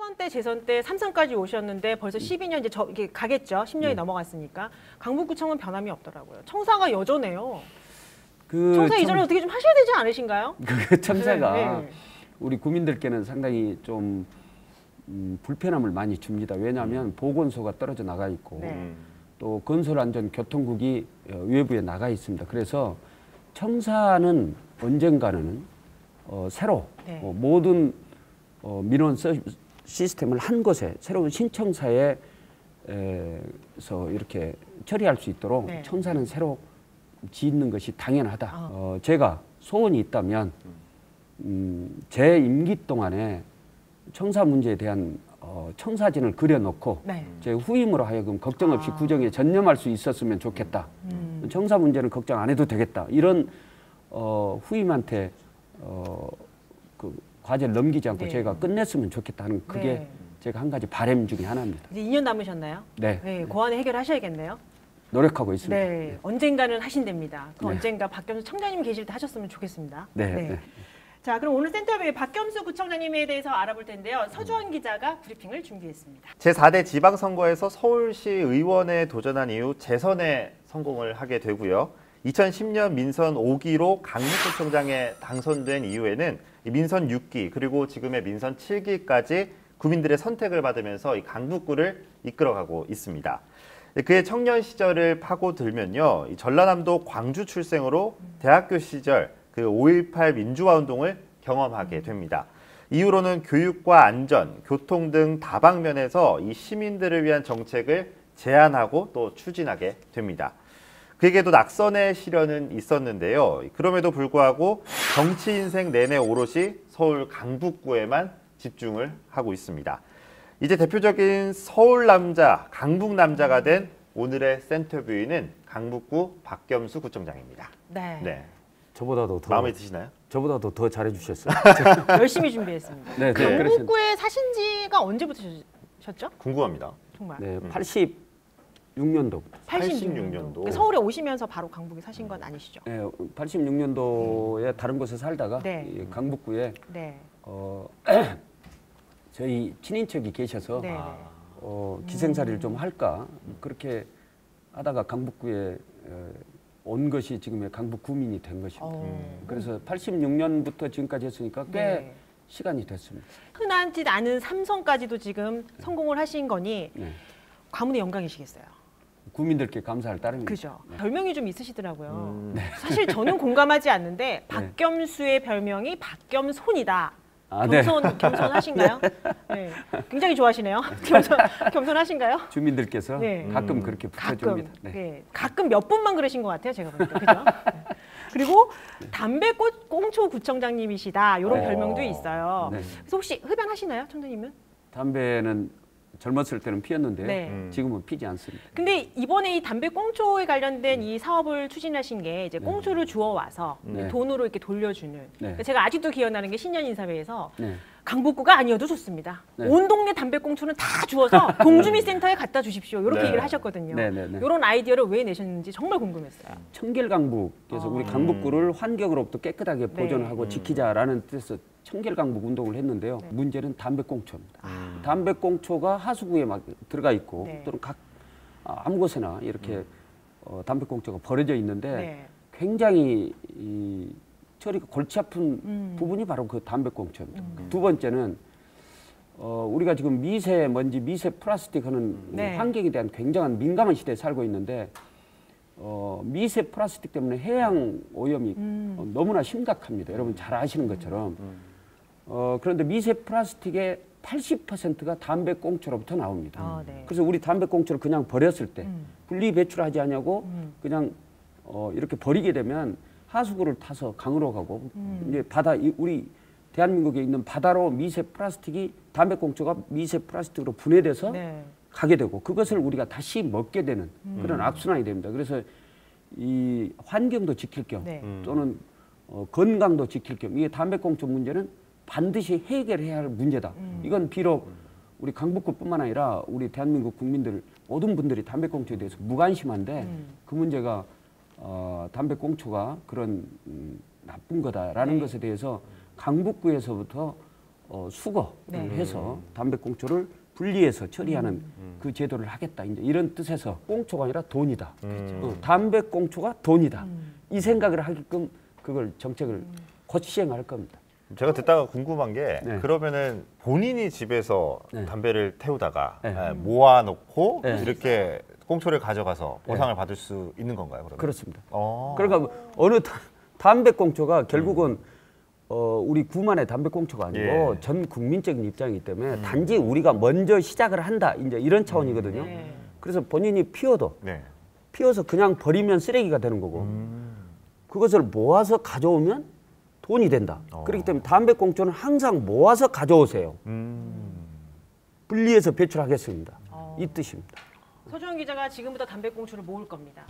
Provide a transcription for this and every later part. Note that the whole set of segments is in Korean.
선거 때, 재선 때 삼선까지 오셨는데 벌써 12년 이제 이게 가겠죠. 10년이 넘어갔으니까. 강북구청은 변함이 없더라고요. 청사가 여전해요. 청사 이전에 어떻게 좀 하셔야 되지 않으신가요? 그 청사가 네. 우리 구민들께는 상당히 좀 불편함을 많이 줍니다. 왜냐하면 보건소가 떨어져 나가 있고 또 건설안전교통국이 외부에 나가 있습니다. 그래서 청사는 언젠가는 새로 모든 민원 시스템을 한 곳에 새로운 신청사에서 이렇게 처리할 수 있도록 청사는 새로 짓는 것이 당연하다. 제가 소원이 있다면 제 임기 동안에 청사 문제에 대한 청사진을 그려놓고 제 후임으로 하여금 걱정 없이 구정에 전념할 수 있었으면 좋겠다. 청사 문제는 걱정 안 해도 되겠다. 이런 후임한테 그 과제를 넘기지 않고 제가 끝냈으면 좋겠다 하는 그게 제가 한 가지 바람 중에 하나입니다. 이제 2년 남으셨나요? 네. 그 안에 해결하셔야겠네요. 노력하고 있습니다. 네. 언젠가는 하신답니다. 그 언젠가 박겸수 청장님 계실 때 하셨으면 좋겠습니다. 네. 자, 그럼 오늘 센터뷰에 박겸수 구청장님에 대해서 알아볼 텐데요. 서주원 기자가 브리핑을 준비했습니다. 제4대 지방선거에서 서울시 의원에 도전한 이후 재선에 성공을 하게 되고요. 2010년 민선 5기로 강북구청장에 당선된 이후에는 민선 6기 그리고 지금의 민선 7기까지 구민들의 선택을 받으면서 이 강북구를 이끌어가고 있습니다. 그의 청년 시절을 파고들면요, 이 전라남도 광주 출생으로 대학교 시절 그 5.18 민주화 운동을 경험하게 됩니다. 이후로는 교육과 안전, 교통 등 다방면에서 이 시민들을 위한 정책을 제안하고 또 추진하게 됩니다. 그에게도 낙선의 시련은 있었는데요. 그럼에도 불구하고 정치 인생 내내 오롯이 서울 강북구에만 집중을 하고 있습니다. 이제 대표적인 서울 남자, 강북 남자가 된 오늘의 센터뷰인은 강북구 박겸수 구청장입니다. 네. 저보다도 더 마음에 드시나요? 저보다도 더 잘해주셨어요. 열심히 준비했습니다. 네, 강북구에 사신 지가 언제부터셨죠? 궁금합니다. 정말. 네, 86년도부터. 86년도. 그러니까 서울에 오시면서 바로 강북에 사신 건 아니시죠? 네, 86년도에 다른 곳에 살다가 이 강북구에 저희 친인척이 계셔서 기생살이를 좀 할까 그렇게 하다가 강북구에 온 것이 지금의 강북 구민이 된 것입니다. 그래서 86년부터 지금까지 했으니까 꽤 시간이 됐습니다. 흔하지 않은 삼선까지도 지금 성공을 하신 거니 가문의 영광이시겠어요. 구민들께 감사할 따름입니다. 그죠. 별명이 좀 있으시더라고요. 사실 저는 공감하지 않는데 박겸수의 별명이 박겸손이다. 겸손하신가요? 네. 굉장히 좋아하시네요. 겸손하신가요? 주민들께서 가끔 그렇게 붙여줍니다. 가끔 몇 분만 그러신 것 같아요. 제가 보니까. 그죠? 그리고 담배꽁초 구청장님이시다. 이런 별명도 있어요. 그래서 혹시 흡연하시나요, 청장님은? 담배는 젊었을 때는 피웠는데 지금은 피지 않습니다. 근데 이번에 이 담배꽁초에 관련된 이 사업을 추진하신 게 이제 꽁초를 주워 와서 돈으로 이렇게 돌려주는. 그러니까 제가 아직도 기억나는 게 신년 인사회에서 강북구가 아니어도 좋습니다. 온 동네 담배꽁초는 다 주워서 동주민센터에 갖다 주십시오. 이렇게 얘기를 하셨거든요. 이런 아이디어를 왜 내셨는지 정말 궁금했어요. 청결강북에서 우리 강북구를 환경으로부터 깨끗하게 보존하고 지키자라는 뜻에서 청결강북 운동을 했는데요. 문제는 담배꽁초입니다. 담배꽁초가 하수구에 막 들어가 있고 또는 아무 곳에나 이렇게 담배꽁초가 버려져 있는데 굉장히 처리가 골치 아픈 부분이 바로 그 담배꽁초입니다. 두 번째는 우리가 지금 미세먼지, 미세 플라스틱 하는 환경에 대한 굉장한 민감한 시대에 살고 있는데 미세 플라스틱 때문에 해양 오염이 너무나 심각합니다. 여러분 잘 아시는 것처럼. 그런데 미세 플라스틱의 80%가 담배꽁초로부터 나옵니다. 그래서 우리 담배꽁초를 그냥 버렸을 때 분리 배출하지 않냐고 그냥 이렇게 버리게 되면 하수구를 타서 강으로 가고 이제 우리 대한민국에 있는 바다로 미세 플라스틱이 담배꽁초가 미세 플라스틱으로 분해돼서 가게 되고 그것을 우리가 다시 먹게 되는 그런 악순환이 됩니다. 그래서 이 환경도 지킬 겸 또는 건강도 지킬 겸 이게 담배꽁초 문제는 반드시 해결해야 할 문제다. 이건 비록 우리 강북구뿐만 아니라 우리 대한민국 국민들 모든 분들이 담배꽁초에 대해서 무관심한데 그 문제가 담배꽁초가 그런 나쁜 거다라는 것에 대해서 강북구에서부터 수거를 해서 담배꽁초를 분리해서 처리하는 그 제도를 하겠다. 이제 이런 뜻에서 꽁초가 아니라 돈이다. 담배꽁초가 돈이다. 이 생각을 하게끔 그걸 정책을 곧 시행할 겁니다. 제가 듣다가 궁금한 게 네. 그러면은 본인이 집에서 네. 담배를 태우다가 네. 모아놓고 네. 이렇게 꽁초를 가져가서 보상을 받을 수 있는 건가요? 그러면? 그렇습니다. 어. 그러니까 어느 담배꽁초가 결국은 우리 구만의 담배꽁초가 아니고 전 국민적인 입장이기 때문에 단지 우리가 먼저 시작을 한다 이제 이런 차원이거든요. 그래서 본인이 피워도 네. 피워서 그냥 버리면 쓰레기가 되는 거고 그것을 모아서 가져오면 돈이 된다. 그렇기 때문에 담배꽁초는 항상 모아서 가져오세요. 분리해서 배출하겠습니다. 이 뜻입니다. 서주원 기자가 지금부터 담배꽁초를 모을 겁니다.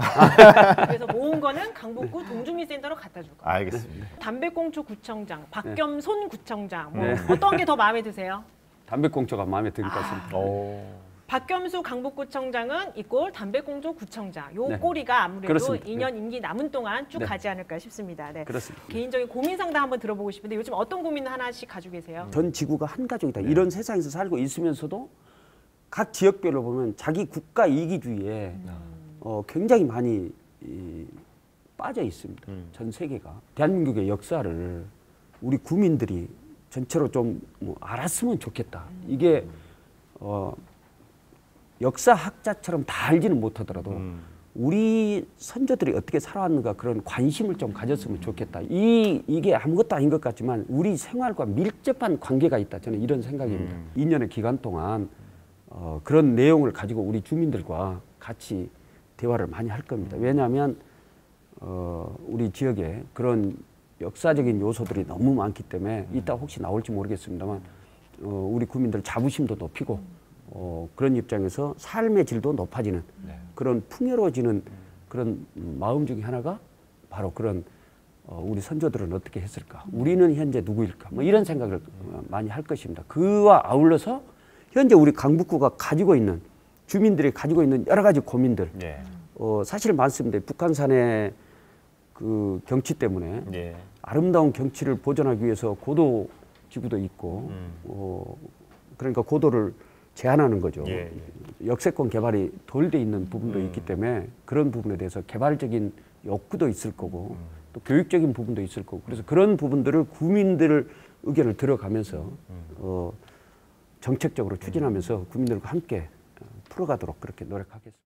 그래서 모은 거는 강북구 동주민센터로 갖다 줄 겁니다. 알겠습니다. 담배꽁초 구청장, 박겸손 구청장 뭐 어떤 게 더 마음에 드세요? 담배꽁초가 마음에 들 것 같습니다. 박겸수 강북구청장은 이꼴 담배꽁초 구청장. 요 네. 꼬리가 아무래도 그렇습니다. 2년 임기 남은 동안 쭉 네. 가지 않을까 싶습니다. 네. 그렇습니다. 개인적인 고민 상담 한번 들어보고 싶은데 요즘 어떤 고민 하나씩 가지고 계세요? 전 지구가 한 가족이다. 이런 세상에서 살고 있으면서도 각 지역별로 보면 자기 국가 이기주의에 굉장히 많이 빠져 있습니다. 전 세계가. 대한민국의 역사를 우리 국민들이 전체로 좀 알았으면 좋겠다. 이게 역사학자처럼 다 알지는 못하더라도 우리 선조들이 어떻게 살아왔는가 그런 관심을 좀 가졌으면 좋겠다. 이게 아무것도 아닌 것 같지만 우리 생활과 밀접한 관계가 있다. 저는 이런 생각입니다. 2년의 기간 동안 그런 내용을 가지고 우리 주민들과 같이 대화를 많이 할 겁니다. 왜냐하면 우리 지역에 그런 역사적인 요소들이 너무 많기 때문에 이따 혹시 나올지 모르겠습니다만 우리 국민들 자부심도 높이고 그런 입장에서 삶의 질도 높아지는 그런 풍요로워지는 그런 마음 중에 하나가 바로 그런 우리 선조들은 어떻게 했을까? 우리는 현재 누구일까? 뭐 이런 생각을 많이 할 것입니다. 그와 아울러서 현재 우리 강북구가 가지고 있는 주민들이 가지고 있는 여러 가지 고민들 사실 많습니다. 북한산의 그 경치 때문에 아름다운 경치를 보존하기 위해서 고도 지구도 있고 그러니까 고도를 제한하는 거죠. 역세권 개발이 덜 돼 있는 부분도 있기 때문에 그런 부분에 대해서 개발적인 욕구도 있을 거고 또 교육적인 부분도 있을 거고 그래서 그런 부분들을 국민들 의견을 들어가면서 정책적으로 추진하면서 국민들과 함께 풀어가도록 그렇게 노력하겠습니다.